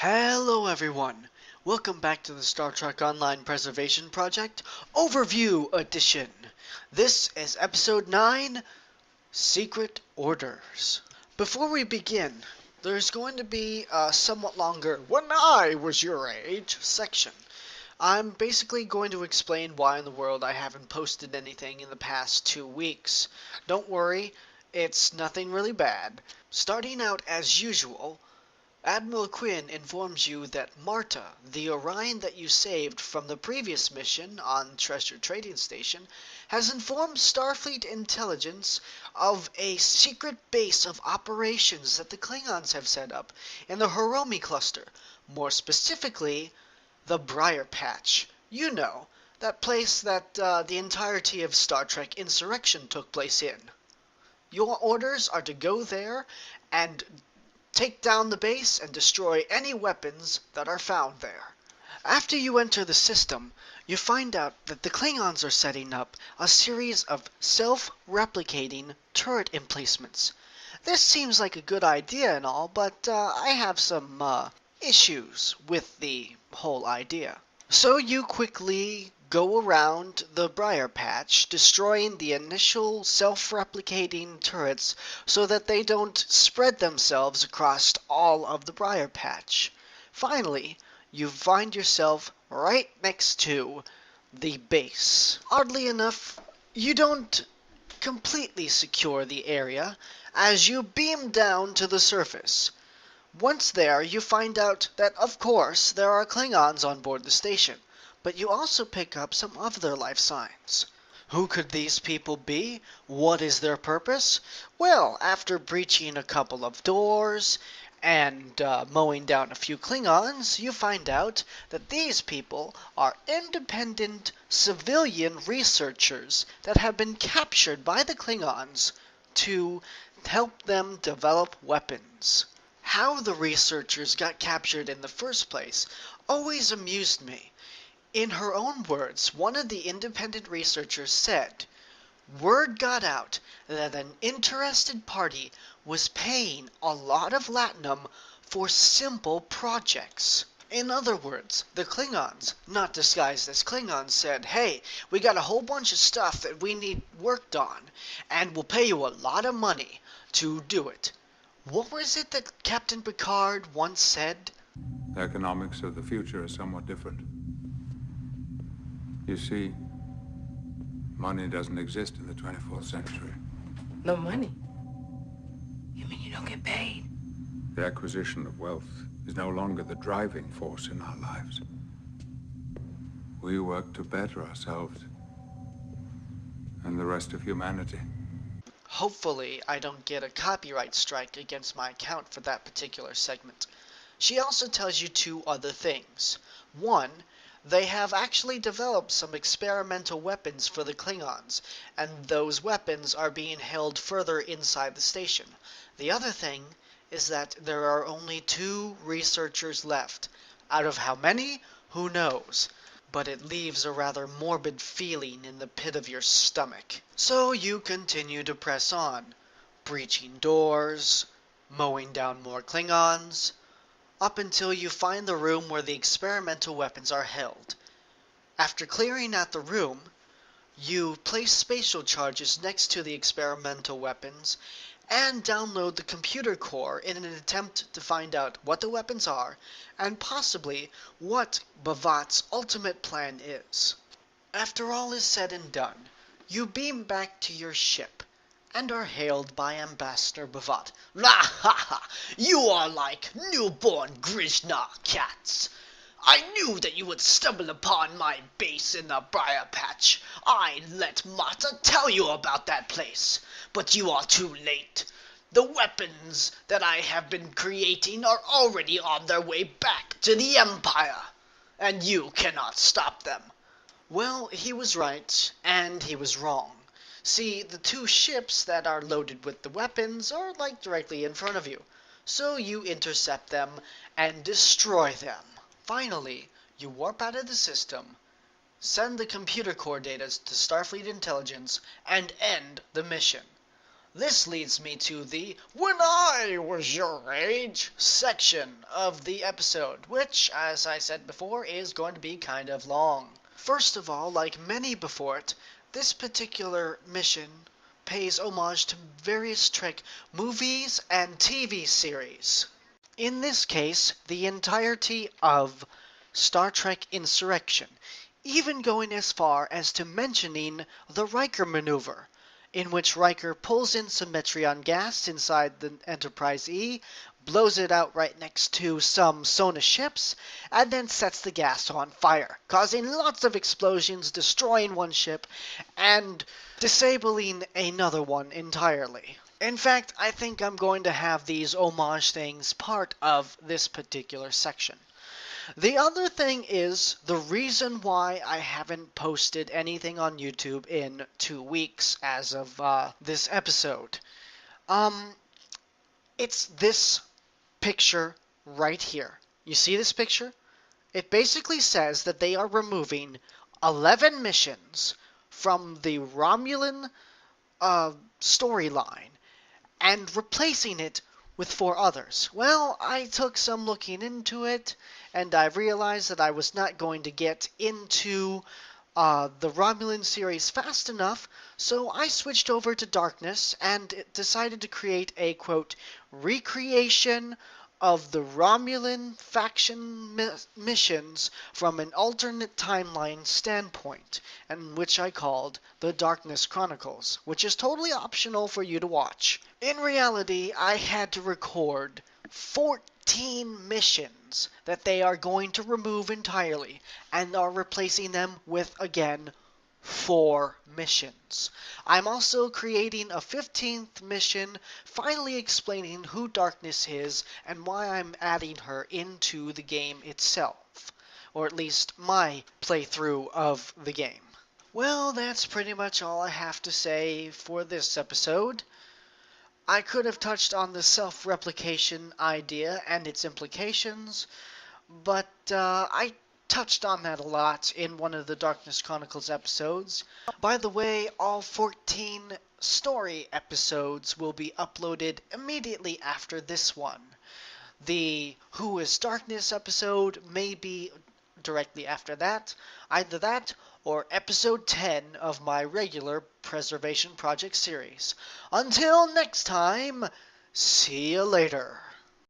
Hello everyone! Welcome back to the Star Trek Online Preservation Project Overview Edition. This is Episode 9, Secret Orders. Before we begin, there's going to be a somewhat longer "When I Was Your Age" section. I'm basically going to explain why in the world I haven't posted anything in the past 2 weeks. Don't worry, it's nothing really bad. Starting out as usual, Admiral Quinn informs you that Marta, the Orion that you saved from the previous mission on Treasure Trading Station, has informed Starfleet Intelligence of a secret base of operations that the Klingons have set up in the Hiromi cluster, more specifically, the Briar Patch. You know, that place that the entirety of Star Trek Insurrection took place in. Your orders are to go there and take down the base and destroy any weapons that are found there. After you enter the system, you find out that the Klingons are setting up a series of self-replicating turret emplacements. This seems like a good idea and all, but I have some issues with the whole idea. So you quickly go around the Briar Patch, destroying the initial self-replicating turrets so that they don't spread themselves across all of the Briar Patch. Finally, you find yourself right next to the base. Oddly enough, you don't completely secure the area as you beam down to the surface. Once there, you find out that, of course, there are Klingons on board the station, but you also pick up some other life signs. Who could these people be? What is their purpose? Well, after breaching a couple of doors and mowing down a few Klingons, you find out that these people are independent civilian researchers that have been captured by the Klingons to help them develop weapons. How the researchers got captured in the first place always amused me. In her own words, one of the independent researchers said, "Word got out that an interested party was paying a lot of latinum for simple projects." In other words, the Klingons, not disguised as Klingons, said, "Hey, we got a whole bunch of stuff that we need worked on, and we'll pay you a lot of money to do it." What was it that Captain Picard once said? The economics of the future are somewhat different. You see, money doesn't exist in the 24th century. No money? You mean you don't get paid? The acquisition of wealth is no longer the driving force in our lives. We work to better ourselves and the rest of humanity. Hopefully, I don't get a copyright strike against my account for that particular segment. She also tells you two other things. One, they have actually developed some experimental weapons for the Klingons, and those weapons are being held further inside the station. The other thing is that there are only 2 researchers left. Out of how many? Who knows? But it leaves a rather morbid feeling in the pit of your stomach. So you continue to press on, breaching doors, mowing down more Klingons, up until you find the room where the experimental weapons are held. After clearing out the room, you place spatial charges next to the experimental weapons and download the computer core in an attempt to find out what the weapons are and possibly what Bavat's ultimate plan is. After all is said and done, you beam back to your ship and are hailed by Ambassador Bavat. "La ha ha! You are like newborn Grishna cats! I knew that you would stumble upon my base in the Briar Patch. I let Marta tell you about that place, but you are too late. The weapons that I have been creating are already on their way back to the Empire, and you cannot stop them." Well, he was right, and he was wrong. See, the 2 ships that are loaded with the weapons are like directly in front of you, so you intercept them and destroy them. Finally, you warp out of the system, send the computer core data to Starfleet Intelligence, and end the mission. This leads me to the "When I Was Your Age" section of the episode, which, as I said before, is going to be kind of long. First of all, like many before it, this particular mission pays homage to various Trek movies and TV series. In this case, the entirety of Star Trek Insurrection, even going as far as to mentioning the Riker maneuver, in which Riker pulls in some Metreon gas inside the Enterprise E, blows it out right next to some Sona ships, and then sets the gas on fire, causing lots of explosions, destroying one ship, and disabling another one entirely. In fact, I think I'm going to have these homage things part of this particular section. The other thing is the reason why I haven't posted anything on YouTube in 2 weeks as of this episode. It's this picture right here. You see this picture? It basically says that they are removing 11 missions from the Romulan storyline and replacing it with 4 others. Well, I took some looking into it, and I realized that I was not going to get into the Romulan series fast enough, so I switched over to Darkness and decided to create a, quote, recreation of the Romulan faction missions from an alternate timeline standpoint, and which I called the Darkness Chronicles, which is totally optional for you to watch. In reality, I had to record 14 missions that they are going to remove entirely and are replacing them with, again, 4 missions. I'm also creating a 15th mission, finally explaining who Darkness is and why I'm adding her into the game itself, or at least my playthrough of the game. Well, that's pretty much all I have to say for this episode. I could have touched on the self-replication idea and its implications, but I touched on that a lot in one of the Darkness Chronicles episodes. By the way, all 14 story episodes will be uploaded immediately after this one. The Who is Darkness episode may be directly after that. Either that or episode 10 of my regular Preservation Project series. Until next time, see you later.